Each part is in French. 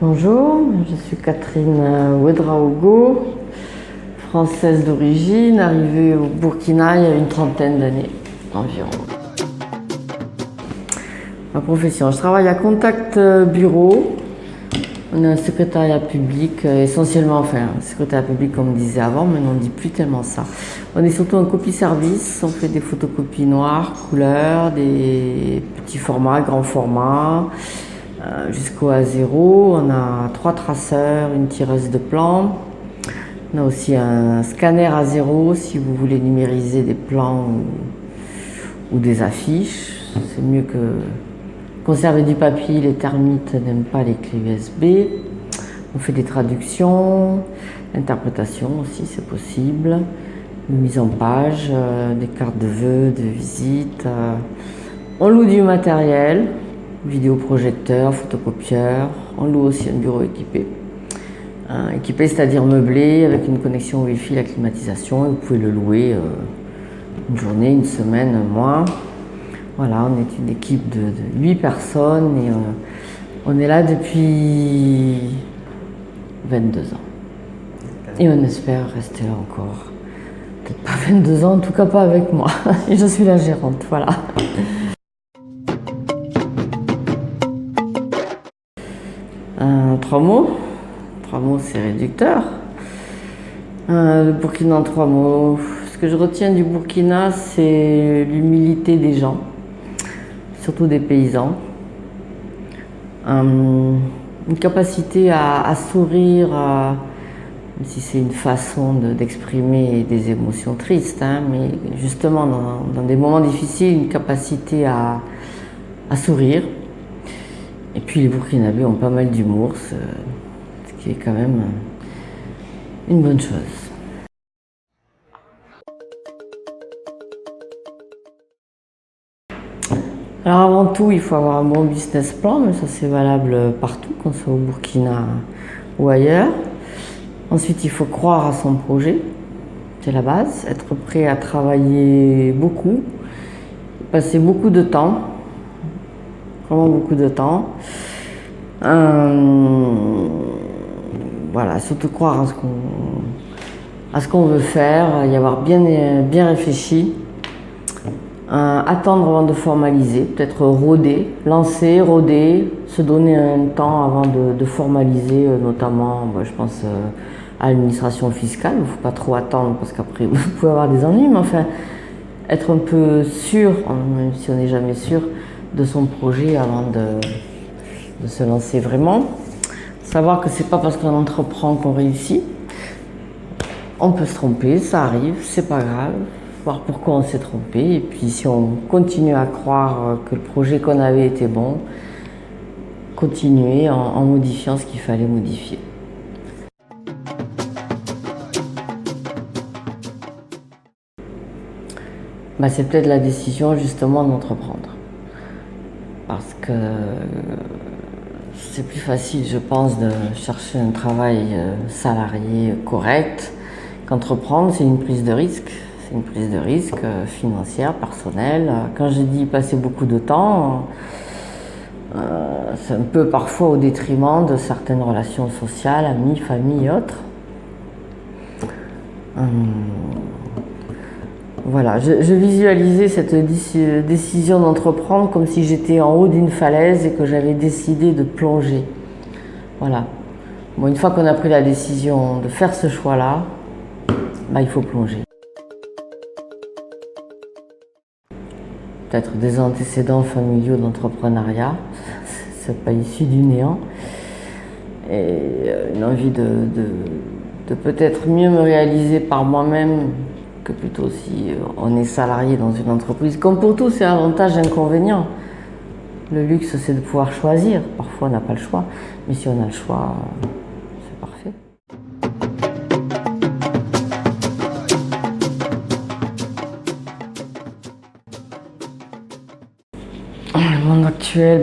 Bonjour, je suis Catherine Ouedraogo, française d'origine, arrivée au Burkina il y a une trentaine d'années environ. Ma profession, je travaille à Contact Bureau. On a un secrétariat public, essentiellement, un secrétariat public comme on disait avant, mais on ne dit plus tellement ça. On est surtout un copie-service, on fait des photocopies noires, couleurs, des petits formats, grands formats, jusqu'au A0. On a 3 traceurs, une tireuse de plans. On a aussi un scanner A0 si vous voulez numériser des plans ou des affiches. C'est mieux que conserver du papier, les termites n'aiment pas les clés USB. On fait des traductions, l'interprétation aussi, c'est possible. Une mise en page, des cartes de vœux, de visite. On loue du matériel, vidéoprojecteur, photocopieur. On loue aussi un bureau équipé. Équipé, c'est-à-dire meublé, avec une connexion Wi-Fi, la climatisation. Et vous pouvez le louer une journée, une semaine, un mois. Voilà, on est une équipe de 8 personnes et on est là depuis 22 ans. Et on espère rester là encore. Peut-être pas 22 ans, en tout cas pas avec moi. Et je suis la gérante, voilà. Trois mots. 3 mots, c'est réducteur. Le Burkina en 3 mots. Ce que je retiens du Burkina, c'est l'humilité des gens. Surtout des paysans, une capacité à sourire, même si c'est une façon d'exprimer des émotions tristes, mais justement dans des moments difficiles, une capacité à sourire. Et puis les Burkinabés ont pas mal d'humour, ce qui est quand même une bonne chose. Alors avant tout, il faut avoir un bon business plan, mais ça c'est valable partout, qu'on soit au Burkina ou ailleurs. Ensuite, il faut croire à son projet, c'est la base, être prêt à travailler beaucoup, passer beaucoup de temps, vraiment beaucoup de temps. Voilà, surtout croire à ce qu'on veut faire, y avoir bien réfléchi. Attendre avant de formaliser, peut-être rôder, lancer, rôder, se donner un temps avant de formaliser, notamment, je pense à l'administration fiscale. Il ne faut pas trop attendre parce qu'après vous pouvez avoir des ennuis, mais enfin, être un peu sûr, même si on n'est jamais sûr, de son projet avant de se lancer vraiment. Savoir que c'est pas parce qu'on entreprend qu'on réussit. On peut se tromper, ça arrive, c'est pas grave. Voir pourquoi on s'est trompé, et puis si on continue à croire que le projet qu'on avait était bon, continuer en modifiant ce qu'il fallait modifier. C'est peut-être la décision justement d'entreprendre, parce que c'est plus facile, je pense, de chercher un travail salarié correct qu'entreprendre. C'est une prise de risque. Une prise de risque financière, personnelle. Quand je dis passer beaucoup de temps, c'est un peu parfois au détriment de certaines relations sociales, amis, famille et autres. Voilà, je visualisais cette décision d'entreprendre comme si j'étais en haut d'une falaise et que j'avais décidé de plonger. Voilà. Bon, une fois qu'on a pris la décision de faire ce choix-là, il faut plonger. Peut-être des antécédents familiaux d'entrepreneuriat, c'est pas issu du néant, et une envie de peut-être mieux me réaliser par moi-même que plutôt si on est salarié dans une entreprise. Comme pour tout, c'est avantages et inconvénients. Le luxe, c'est de pouvoir choisir. Parfois, on n'a pas le choix, mais si on a le choix, c'est parfait. Le monde actuel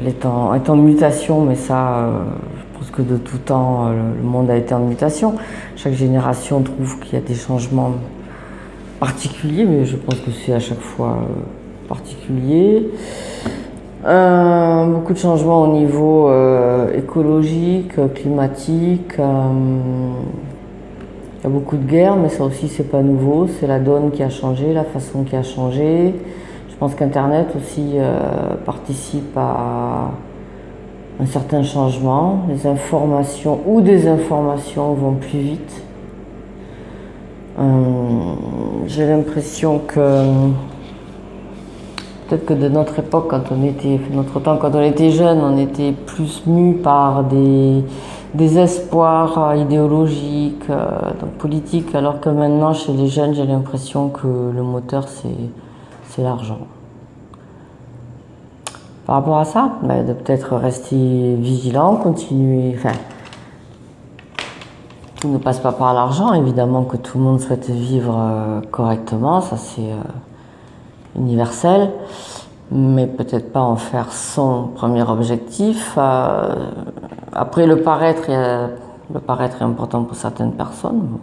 est en mutation, mais ça, je pense que de tout temps, le monde a été en mutation. Chaque génération trouve qu'il y a des changements particuliers, mais je pense que c'est à chaque fois particulier. Beaucoup de changements au niveau écologique, climatique. Il y a beaucoup de guerres, mais ça aussi c'est pas nouveau. C'est la donne qui a changé, la façon qui a changé. Je pense qu'Internet aussi participe à un certain changement. Les informations ou des informations vont plus vite. J'ai l'impression que peut-être que de notre époque, notre temps, quand on était jeune, on était plus mus par des espoirs idéologiques, donc politiques, alors que maintenant, chez les jeunes, j'ai l'impression que le moteur, c'est l'argent. Par rapport à ça, de peut-être rester vigilant, continuer, tout ne passe pas par l'argent, évidemment que tout le monde souhaite vivre correctement, ça c'est universel, mais peut-être pas en faire son premier objectif. Après, le paraître est important pour certaines personnes.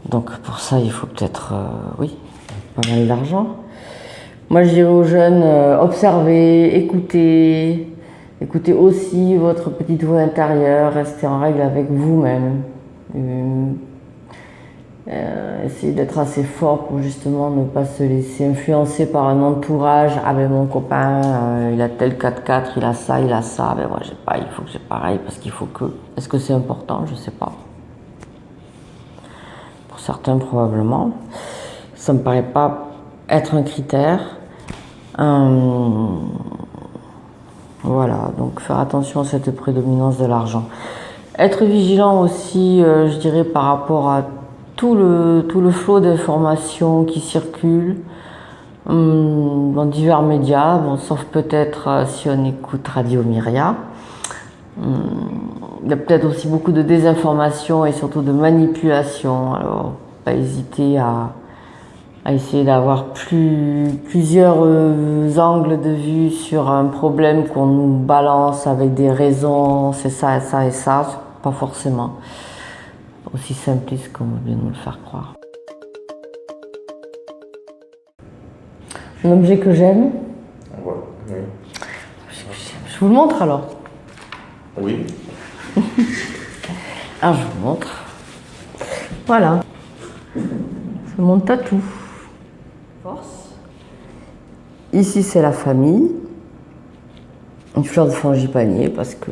Donc pour ça, il faut peut-être, oui, pas mal d'argent. Moi, je dirais aux jeunes, observez, écoutez aussi votre petite voix intérieure, restez en règle avec vous-même. Essayez d'être assez fort pour justement ne pas se laisser influencer par un entourage. Ah ben mon copain, il a tel 4x4, il a ça, ben moi j'ai pas, il faut que j'ai pareil parce qu'il faut que... Est-ce que c'est important? Je sais pas. Pour certains probablement. Ça me paraît pas être un critère. Voilà, donc faire attention à cette prédominance de l'argent. Être vigilant aussi, je dirais, par rapport à tout le flot d'informations qui circulent dans divers médias, bon, sauf peut-être si on écoute Radio Myria. Il y a peut-être aussi beaucoup de désinformation et surtout de manipulation, alors pas hésiter à essayer d'avoir plusieurs angles de vue sur un problème qu'on nous balance avec des raisons, c'est ça et ça et ça, pas forcément aussi simpliste qu'on veut bien nous le faire croire. Un objet que j'aime. Ouais, oui. Je vous le montre alors. Oui. Alors je vous montre. Voilà. C'est mon tatou. Force. Ici c'est la famille. Une fleur de frangipanier parce que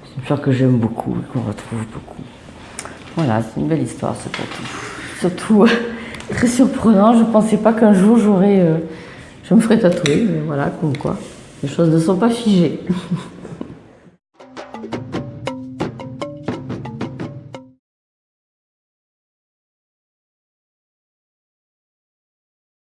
c'est une fleur que j'aime beaucoup et qu'on retrouve beaucoup. Voilà, c'est une belle histoire ce tatou. Surtout très surprenant, je ne pensais pas qu'un jour je me ferais tatouer, mais voilà, comme quoi, les choses ne sont pas figées.